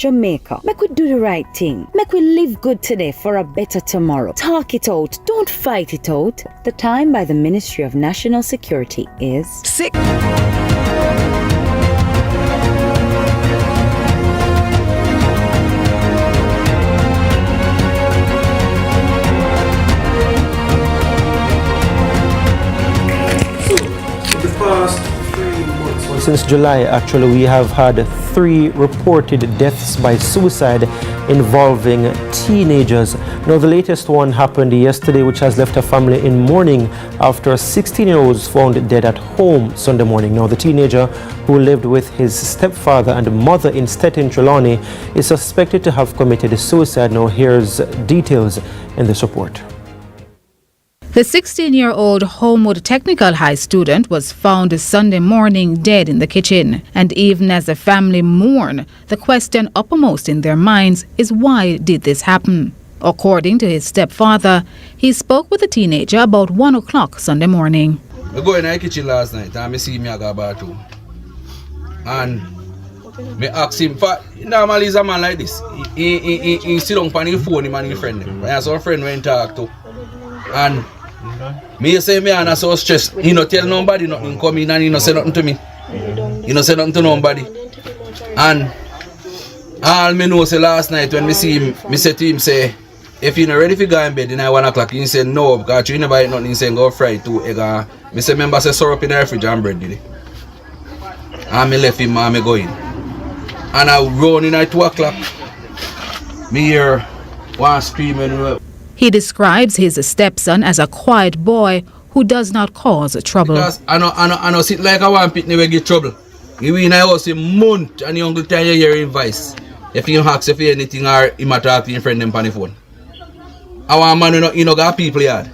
Jamaica. Make we do the right thing. Make we live good today for a better tomorrow. Talk it out. Don't fight it out. The time by the Ministry of National Security is 6. Since July, actually, we have had 3 reported deaths by suicide involving teenagers. Now, the latest one happened yesterday, which has left a family in mourning after a 16-year-old was found dead at home Sunday morning. Now, the teenager who lived with his stepfather and mother in Stettin, Trelawney, is suspected to have committed suicide. Now, here's details in this report. The 16-year-old Homewood Technical High student was found Sunday morning dead in the kitchen. And even as the family mourn, the question uppermost in their minds is why did this happen? According to his stepfather, he spoke with the teenager about 1 o'clock Sunday morning. I go in the kitchen last night and I see me go about too. And I ask him, normally he's a man like this. He sit on the phone, him and his friend. I have some friend went talk to. And me say me and I so stressed. He no tell nobody nothing, come in and he no say nothing to me. He no say nothing to nobody. And all me know say last night when me see him, me say to him say, if you not ready to go in bed in 1 o'clock, he say no, because you never eat nothing, he say go fry 2 egg. Me say remember say syrup in the refrigerator and bread did it. And me left him and me go in. And I run in at 2 o'clock. Me hear one screaming. He describes his stepson as a quiet boy who does not cause trouble. Because I know sit like a one pitney will get trouble. You in a house a month and you uncle tell you hear him voice. If you ask if anything or him a talk to your friend them on the phone. I want man you know got people yard.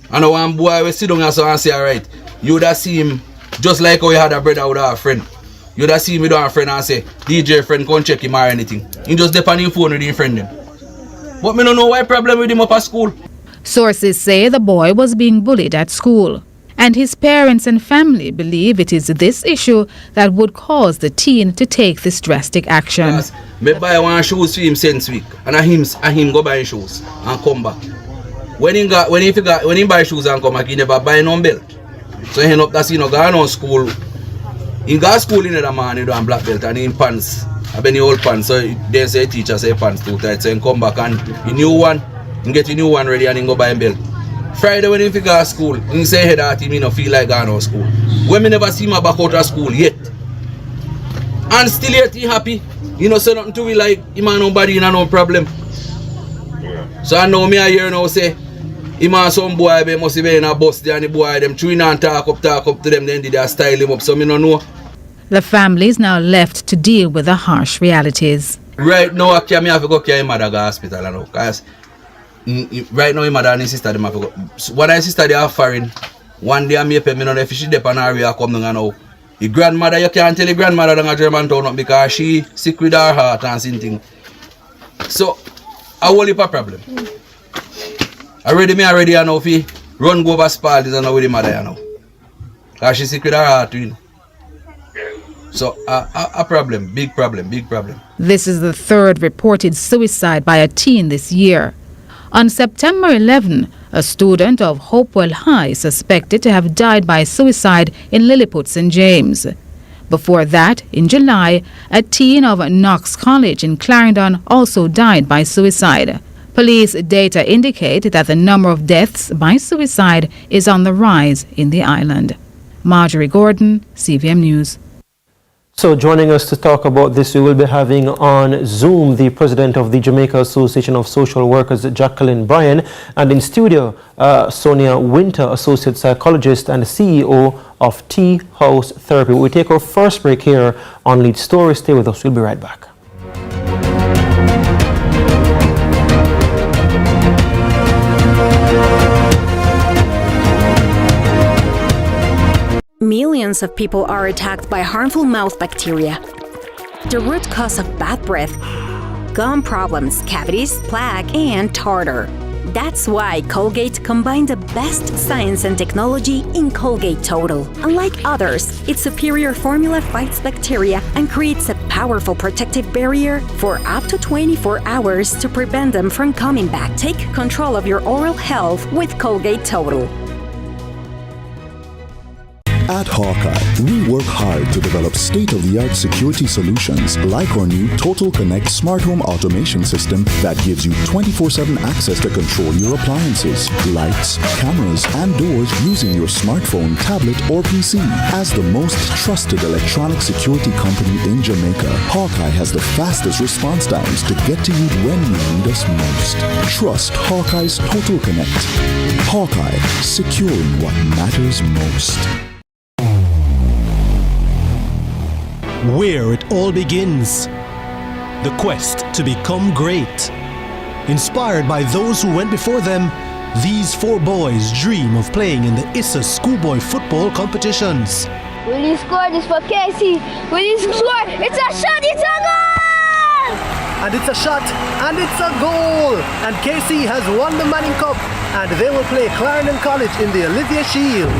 I know one boy will sit down and say alright, you would have see him just like how you had a brother with a friend. You would have see him with a friend and say, DJ friend come check him or anything. He just depend on your phone with your friend them. But me don't know why problem with him up at school. Sources say the boy was being bullied at school, and his parents and family believe it is this issue that would cause the teen to take this drastic action. Yes, me buy one shoes for him since week, and him go buy shoes and come back. When he buy shoes and come back, he never buy no belt. So he end up that he no go on school. He got school in the morning and black belt and in pants. I been the old pants, so they say teacher say pants too tight, so he come back and the new one, he get the new one ready and he go buy a belt. Friday when he go to school, he say head at him, he no feel like going to school. When me never see him back out of school yet. And still yet he happy. He no say nothing to me like him and nobody, he no problem. So I know me I hear now say, him and some boy they must be in a bus there and the boy them chewing and talk up to them, then they style him up, so me no know. The family is now left to deal with the harsh realities. Right now, I have to go carry my mother to the hospital because right now, my mother and his sister have to go. When my sister they are foreign, one day I may pay me on the fish dip and area come down now. The grandmother, you can't tell the grandmother in a German town because she sick with her heart and something. So, I will have a problem. Already I know if he run go over Spalding and know with the mother now. Because she sick with her heart too. So, a problem, big problem. This is the 3rd reported suicide by a teen this year. On September 11, a student of Hopewell High suspected to have died by suicide in Lilliput, St. James. Before that, in July, a teen of Knox College in Clarendon also died by suicide. Police data indicate that the number of deaths by suicide is on the rise in the island. Marjorie Gordon, CVM News. So joining us to talk about this, we will be having on Zoom the president of the Jamaica Association of Social Workers, Jacqueline Bryan, and in studio, Sonia Winter, associate psychologist and CEO of Tea House Therapy. We take our first break here on Lead Story. Stay with us. We'll be right back. Millions of people are attacked by harmful mouth bacteria. The root cause of bad breath, gum problems, cavities, plaque, and tartar. That's why Colgate combined the best science and technology in Colgate Total. Unlike others, its superior formula fights bacteria and creates a powerful protective barrier for up to 24 hours to prevent them from coming back. Take control of your oral health with Colgate Total. At Hawkeye, we work hard to develop state-of-the-art security solutions like our new Total Connect smart home automation system that gives you 24/7 access to control your appliances, lights, cameras, and doors using your smartphone, tablet, or PC. As the most trusted electronic security company in Jamaica, Hawkeye has the fastest response times to get to you when you need us most. Trust Hawkeye's Total Connect. Hawkeye, securing what matters most. Where it all begins. The quest to become great. Inspired by those who went before them, these 4 boys dream of playing in the ISSA schoolboy football competitions. Will you score this for Casey? Will you score? It's a shot, it's a goal! And it's a shot, and it's a goal! And Casey has won the Manning Cup, and they will play Clarendon College in the Olivia Shield.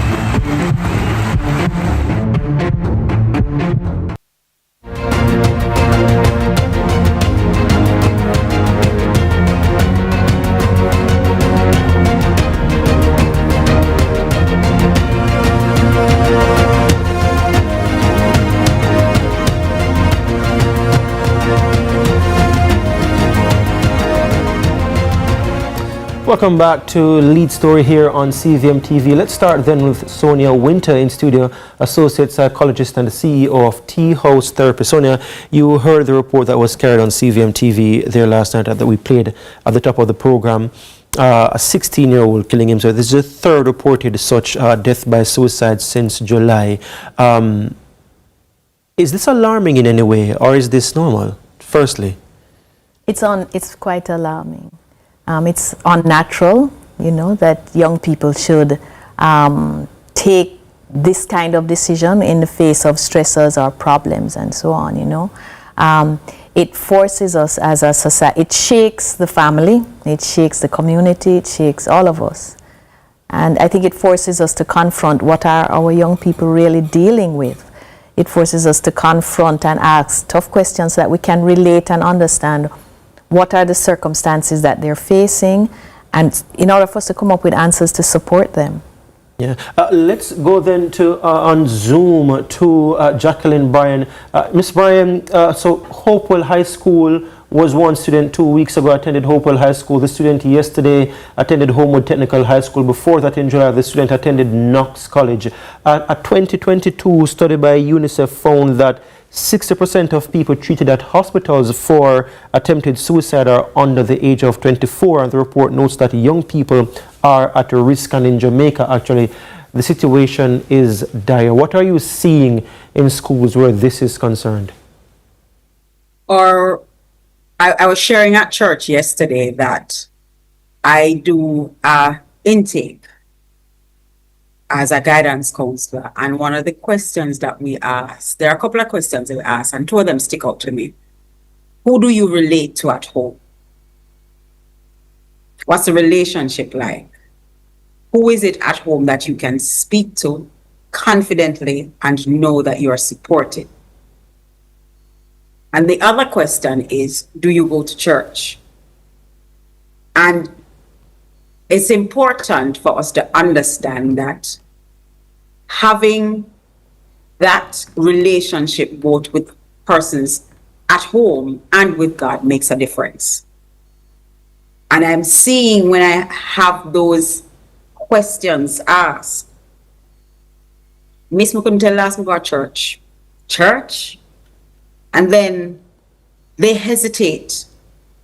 Welcome back to Lead Story here on CVM TV. Let's start then with Sonia Winter in studio, Associate Psychologist and the CEO of Tea House Therapy. Sonia, you heard the report that was carried on CVM TV there last night that we played at the top of the program. A 16-year-old killing himself. This is the third reported such death by suicide since July. Is this alarming in any way, or is this normal, firstly? It's quite alarming. It's unnatural, that young people should take this kind of decision in the face of stressors or problems and so on, It forces us as a society, it shakes the family, it shakes the community, it shakes all of us. And I think it forces us to confront what are our young people really dealing with. It forces us to confront and ask tough questions so that we can relate and understand what are the circumstances that they're facing, and in order for us to come up with answers to support them. Yeah. Let's go then to on Zoom to Jacqueline Bryan. Miss Bryan, so Hopewell High School was one student 2 weeks ago, attended Hopewell High School. The student yesterday attended Homewood Technical High School. Before that, in July, the student attended Knox College. A 2022 study by UNICEF found that 60% of people treated at hospitals for attempted suicide are under the age of 24, and the report notes that young people are at a risk, and in Jamaica actually the situation is dire. What are you seeing in schools where this is concerned? I was sharing at church yesterday that I do intake as a guidance counselor, and one of the questions that we ask, there are a couple of questions that we ask, and 2 of them stick out to me. Who do you relate to at home? What's the relationship like? Who is it at home that you can speak to confidently and know that you are supported? And the other question is, do you go to church? And it's important for us to understand that having that relationship both with persons at home and with God makes a difference. And I'm seeing when I have those questions asked, Miss Mukuntel asked me about church. Church? And then they hesitate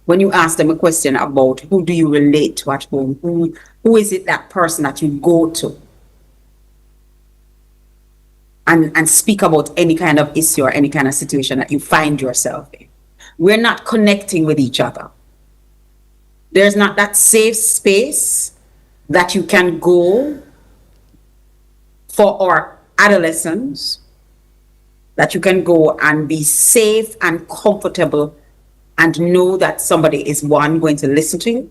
when you ask them a question about who do you relate to at home, who is it that person that you go to and speak about any kind of issue or any kind of situation that you find yourself in. We're not connecting with each other. There's not that safe space that you can go for our adolescents, that you can go and be safe and comfortable and know that somebody is, one, going to listen to you,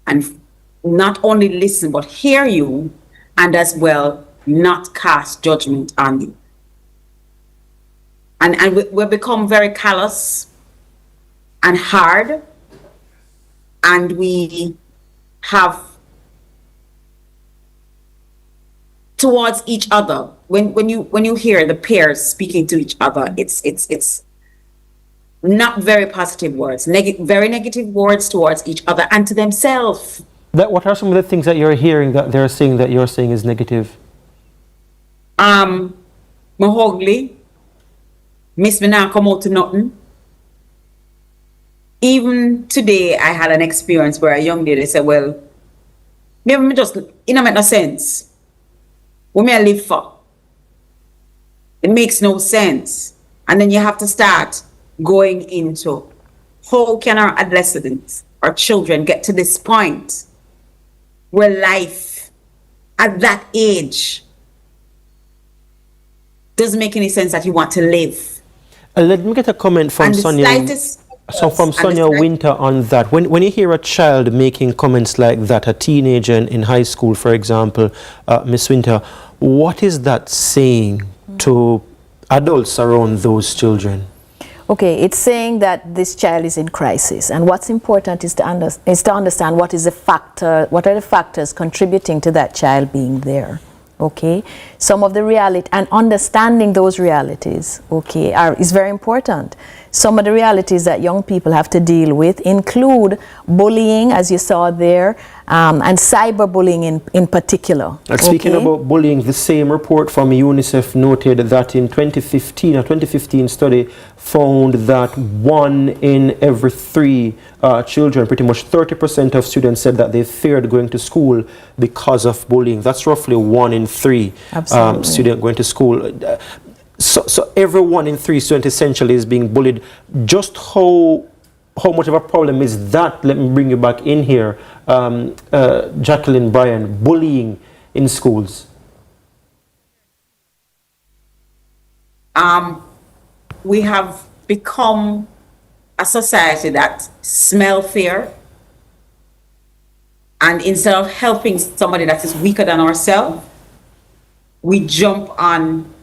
and not only listen, but hear you, and as well, not cast judgment on you. And we become very callous and hard, and we have towards each other. When you hear the peers speaking to each other, it's not very positive words, very negative words towards each other and to themselves. What are some of the things that you're hearing that they're saying that you're saying is negative? Mahogany, miss me now come out to nothing. Even today, I had an experience where a young lady said, well, me just, it don't make no sense. What me I live for? It makes no sense. And then you have to start going into how can our adolescents, our children get to this point where life at that age doesn't make any sense that you want to live. Let me get a comment from Sonia. So from Sonia Winter on that. When you hear a child making comments like that, a teenager in high school, for example, Miss Winter, what is that saying to adults around those children? Okay, it's saying that this child is in crisis, and what's important is to understand what are the factors contributing to that child being there. Okay, some of the reality and understanding those realities, okay, is very important. Some of the realities that young people have to deal with include bullying, as you saw there, and cyberbullying in particular. And speaking about bullying, the same report from UNICEF noted that in 2015, a 2015 study found that 1 in every 3 children, pretty much 30% of students, said that they feared going to school because of bullying. That's roughly 1 in 3 students going to school. So every 1 in 3 students essentially is being bullied. Just how much of a problem is that? Let me bring you back in here, Jacqueline Bryan, bullying in schools. We have become a society that smell fear, and instead of helping somebody that is weaker than ourselves, we jump on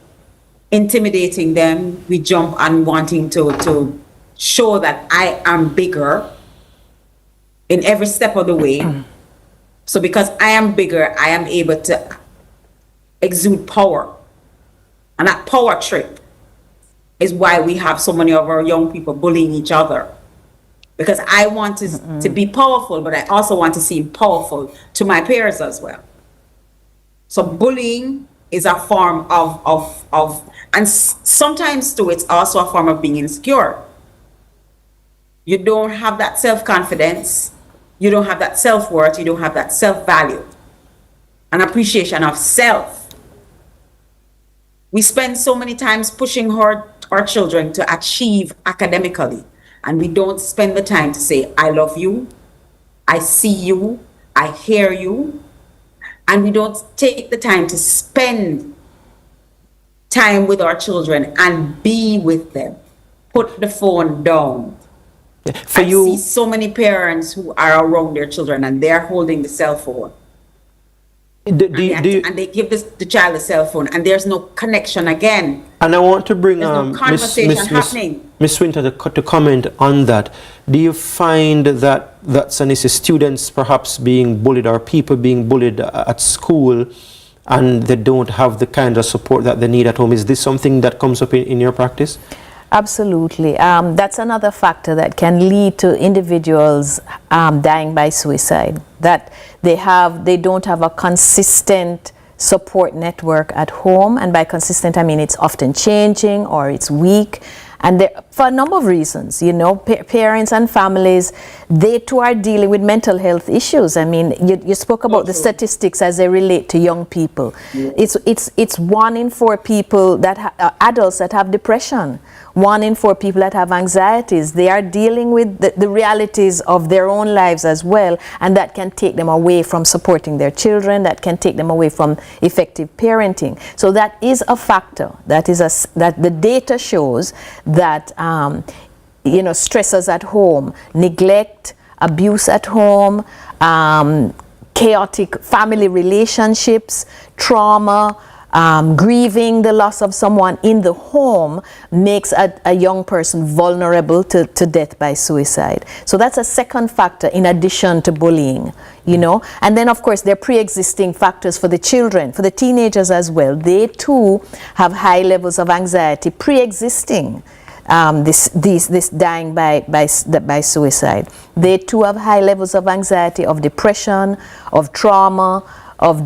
intimidating them. We jump on wanting to show that I am bigger in every step of the way. So because I am bigger, I am able to exude power. And that power trip is why we have so many of our young people bullying each other. Because I want to be powerful, but I also want to seem powerful to my peers as well. So bullying is a form of and sometimes too, it's also a form of being insecure. You don't have that self-confidence, you don't have that self-worth, you don't have that self-value, an appreciation of self. We spend so many times pushing our children to achieve academically, and we don't spend the time to say, I love you, I see you, I hear you, and we don't take the time to spend time with our children and be with them. Put the phone down. I see so many parents who are around their children and they're holding the cell phone. And they give the child a cell phone, and there's no connection again. And I want to bring no conversation happening. Miss Winter to comment on that. Do you find that that's an issue, students perhaps being bullied or people being bullied at school and they don't have the kind of support that they need at home? Is this something that comes up in your practice? Absolutely. That's another factor that can lead to individuals dying by suicide, that they don't have a consistent support network at home. And by consistent, I mean it's often changing or it's weak. And for a number of reasons, you know, parents and families, they too are dealing with mental health issues. I mean, you spoke about the statistics as they relate to young people. Yeah. It's 1 in 4 people adults that have depression. 1 in 4 people that have anxieties. They are dealing with the realities of their own lives as well, and that can take them away from supporting their children, that can take them away from effective parenting. So that is a factor. That the data shows that you know, stressors at home, neglect, abuse at home, chaotic family relationships, trauma, grieving the loss of someone in the home makes a young person vulnerable to death by suicide. So that's a second factor in addition to bullying, you know. And then of course there are pre-existing factors for the children, for the teenagers as well. They too have high levels of anxiety pre-existing this dying by suicide. They too have high levels of anxiety, of depression, of trauma, of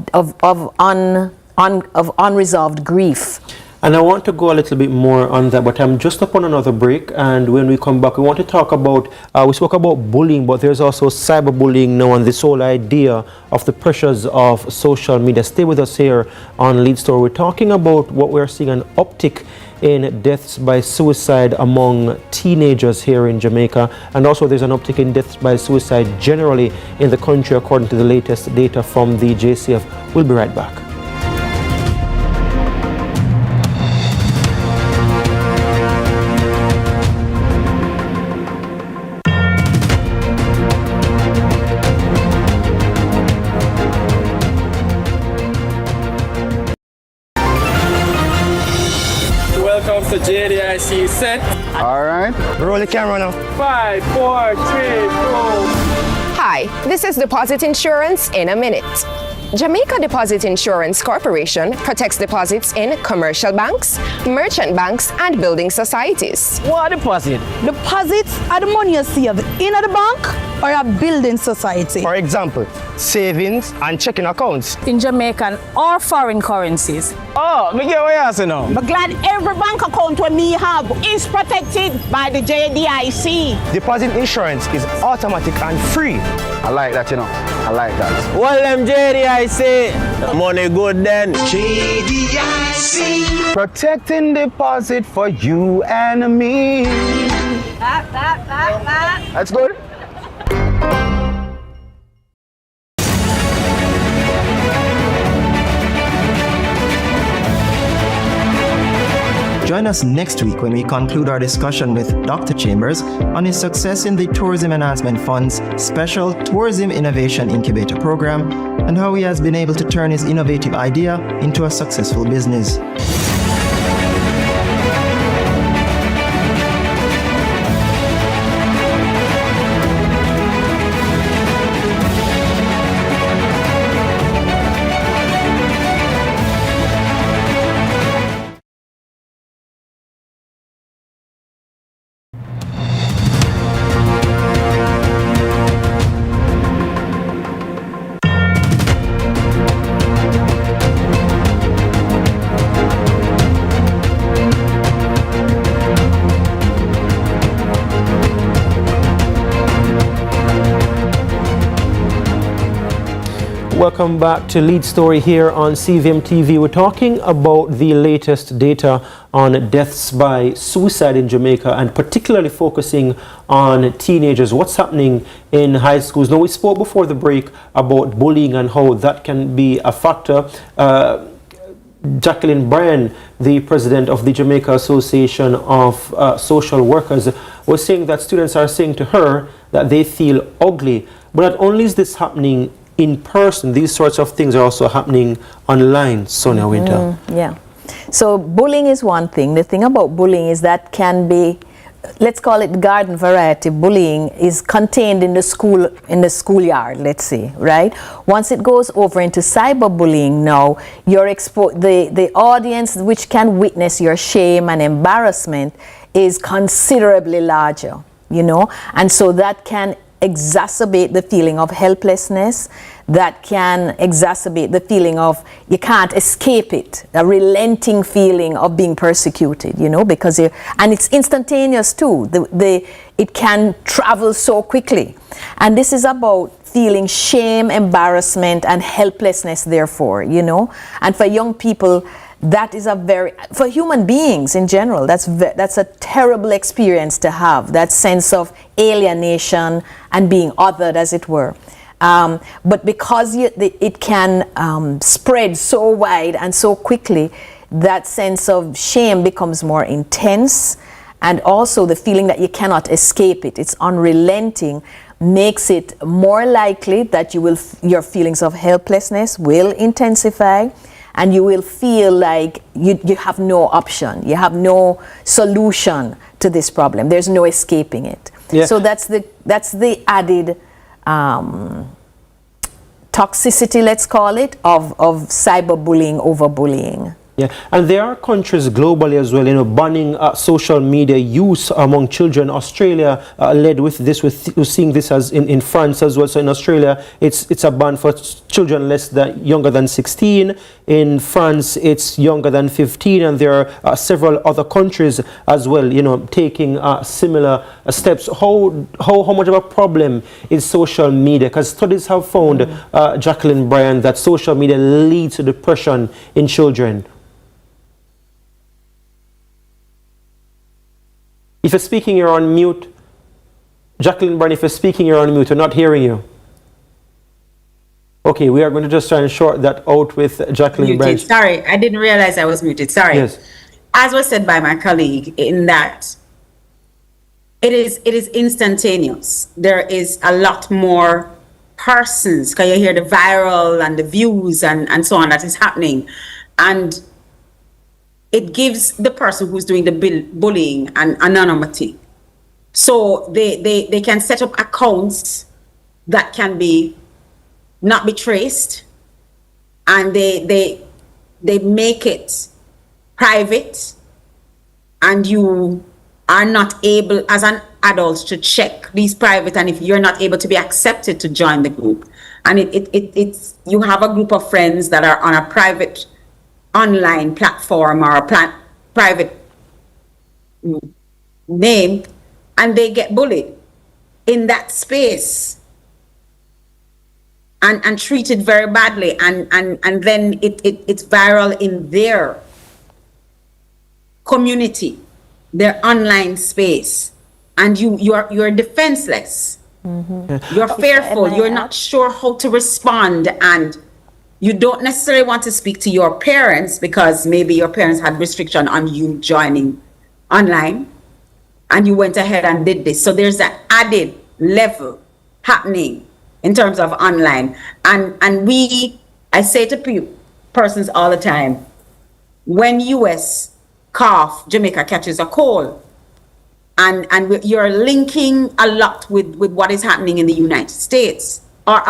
unresolved grief. And I want to go a little bit more on that, but I'm just up on another break, and when we come back we want to talk about, we spoke about bullying, but there's also cyberbullying now, and this whole idea of the pressures of social media. Stay with us here on Lead Story. We're talking about what we're seeing, an uptick in deaths by suicide among teenagers here in Jamaica, and also there's an uptick in deaths by suicide generally in the country according to the latest data from the JCF. We'll be right back. Welcome to JDIC set. All right. Roll the camera now. 5, 4, 3, 2. Hi, this is Deposit Insurance in a minute. Jamaica Deposit Insurance Corporation protects deposits in commercial banks, merchant banks, and building societies. What deposit? Deposits are the money you save in the bank or a building society. For example, savings and checking accounts. In Jamaican or foreign currencies. Oh, me get what you say now. But glad every bank account when me have is protected by the JDIC. Deposit insurance is automatic and free. I like that, you know. I like that. Well, them JDIC, money good then. JDIC. Protecting deposit for you and me. That's good. Join us next week when we conclude our discussion with Dr. Chambers on his success in the Tourism Enhancement Fund's Special Tourism Innovation Incubator Program and how he has been able to turn his innovative idea into a successful business. Welcome back to Lead Story here on CVM TV. We're talking about the latest data on deaths by suicide in Jamaica, and particularly focusing on teenagers. What's happening in high schools? Now, we spoke before the break about bullying and how that can be a factor. Jacqueline Bryan, the president of the Jamaica Association of Social Workers, was saying that students are saying to her that they feel ugly. But not only is this happening in person, these sorts of things are also happening online. Sonia Winter. Yeah. So bullying is one thing. The thing about bullying is that can be, let's call it garden variety. Bullying is contained in the schoolyard, let's say, right? Once it goes over into cyberbullying now, you're the audience which can witness your shame and embarrassment is considerably larger, you know? And so that can exacerbate the feeling of helplessness, that can exacerbate the feeling of you can't escape it, a relenting feeling of being persecuted, you know, because and it's instantaneous too. It can travel so quickly. And this is about feeling shame, embarrassment, and helplessness, therefore, you know. And for young people, that is for human beings in general, that's a terrible experience to have, that sense of alienation and being othered, as it were. But because it can spread so wide and so quickly, that sense of shame becomes more intense, and also the feeling that you cannot escape it. It's unrelenting. makes it more likely that your feelings of helplessness will intensify, and you will feel like you have no option, you have no solution to this problem. There's no escaping it. Yeah. So that's the added toxicity, let's call it, of cyberbullying over bullying. Yeah, and there are countries globally as well, banning social media use among children. Australia led with this, we're seeing this as in France as well. So in Australia, it's a ban for children younger than 16. In France, it's younger than 15, and there are several other countries as well, taking similar steps. How much of a problem is social media? Because studies have found, Jacqueline Bryan, that social media leads to depression in children. If you're speaking, you're on mute. Jacqueline Bryan, if you're speaking, you're on mute. We're not hearing you. Okay, we are going to just try and short that out with Jacqueline Bryan. Sorry, I didn't realize I was muted. Sorry. Yes. As was said by my colleague, in that it is instantaneous. There is a lot more persons, because you hear the viral and the views and so on that is happening. And it gives the person who's doing the bullying an anonymity. So they can set up accounts that can not be traced, and they make it private, and you are not able as an adult to check these private, and if you're not able to be accepted to join the group, and it's you have a group of friends that are on a private online platform or a private name, and they get bullied in that space and treated very badly, and then it's viral in their community, their online space, and you're defenseless. Mm-hmm. You're fearful, you're not sure how to respond, and you don't necessarily want to speak to your parents because maybe your parents had restriction on you joining online, and you went ahead and did this. So there's an added level happening in terms of online. And I say to persons all the time, when US cough, Jamaica catches a cold, and you're linking a lot with what is happening in the United States or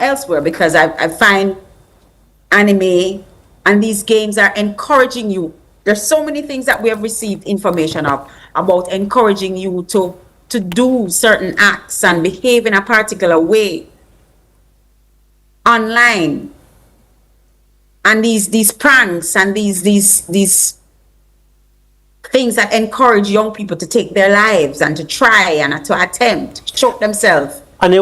elsewhere, because I find anime and these games are encouraging you. There's so many things that we have received information of about encouraging you to do certain acts and behave in a particular way online, and these pranks and these things that encourage young people to take their lives and to try and to attempt choke themselves. And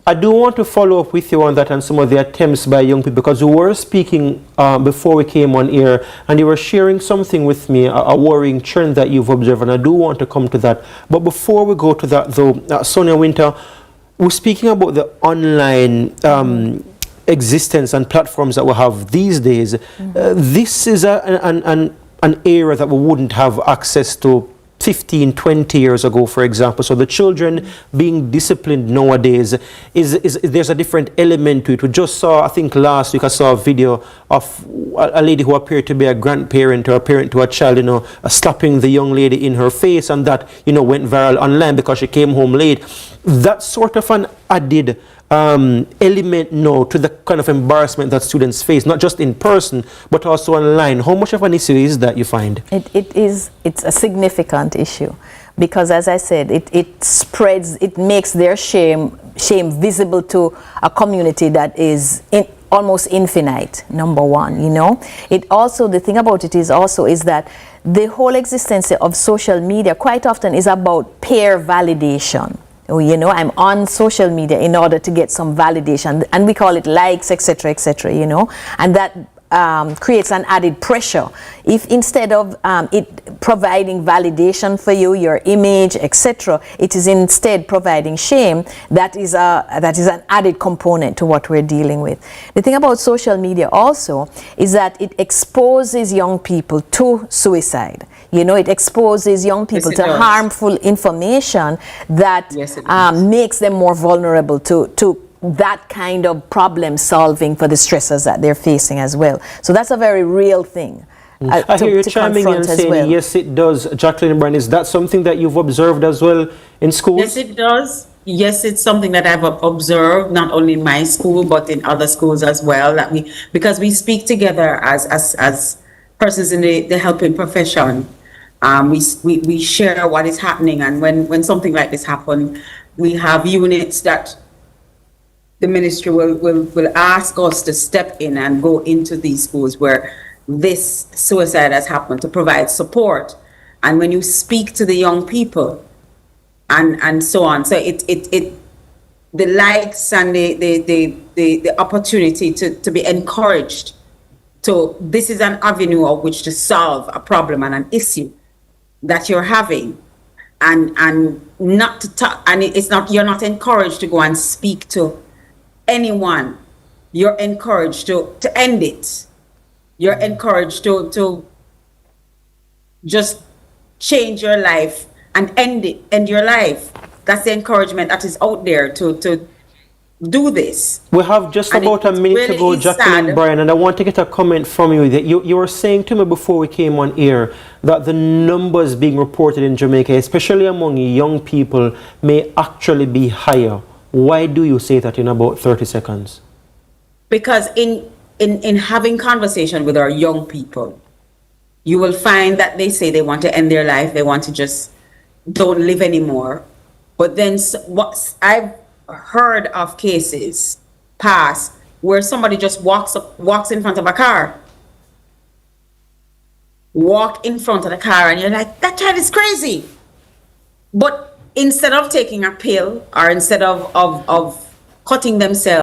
I do want to follow up with you on that and some of the attempts by young people, because we were speaking before we came on air, and you were sharing something with me, a worrying trend that you've observed, and I do want to come to that. But before we go to that though, Sonia Winter, we're speaking about the online existence and platforms that we have these days. This is an area that we wouldn't have access to 15, 20 years ago, for example. So the children being disciplined nowadays there's a different element to it. We just saw, I think last week, I saw a video of a lady who appeared to be a grandparent or a parent to a child, slapping the young lady in her face, and that, went viral online because she came home late. That's sort of an added element now to the kind of embarrassment that students face, not just in person, but also online. How much of an issue is that, you find? It's a significant issue, because as I said, it spreads, it makes their shame visible to a community that is almost infinite, number one, It also, the thing about it is that the whole existence of social media quite often is about peer validation. I'm on social media in order to get some validation, and we call it likes, etc., etc., and that creates an added pressure. If instead of it providing validation for you, your image, etc., it is instead providing shame, that is an added component to what we're dealing with. The thing about social media also is that it exposes young people to suicide. You know, it exposes young people to harmful information that makes them more vulnerable to that kind of problem solving for the stresses that they're facing as well. So that's a very real thing. I hear you chiming in and saying, yes, it does. Jacqueline Bryan, is that something that you've observed as well in schools? Yes, it does. Yes, it's something that I've observed, not only in my school, but in other schools as well. Because we speak together as persons in the helping profession. We share what is happening, and when something like this happens, we have units that the ministry will ask us to step in and go into these schools where this suicide has happened to provide support. And when you speak to the young people and so on, so the likes and the opportunity to be encouraged. So this is an avenue of which to solve a problem and an issue that you're having, and not to talk, and it's not, you're not encouraged to go and speak to anyone. You're encouraged to end it. You're encouraged to just change your life and end your life. That's the encouragement that is out there to do this. We have just about a minute to go, Jacqueline Bryan, and I want to get a comment from you. That you were saying to me before we came on air that the numbers being reported in Jamaica, especially among young people, may actually be higher. Why do you say that in about 30 seconds? Because in having conversation with our young people, you will find that they say they want to end their life, they want to just don't live anymore. But then what I've heard of cases past where somebody just walks in front of a car. Walk in front of the car and you're like, that child is crazy. But instead of taking a pill or instead of cutting themselves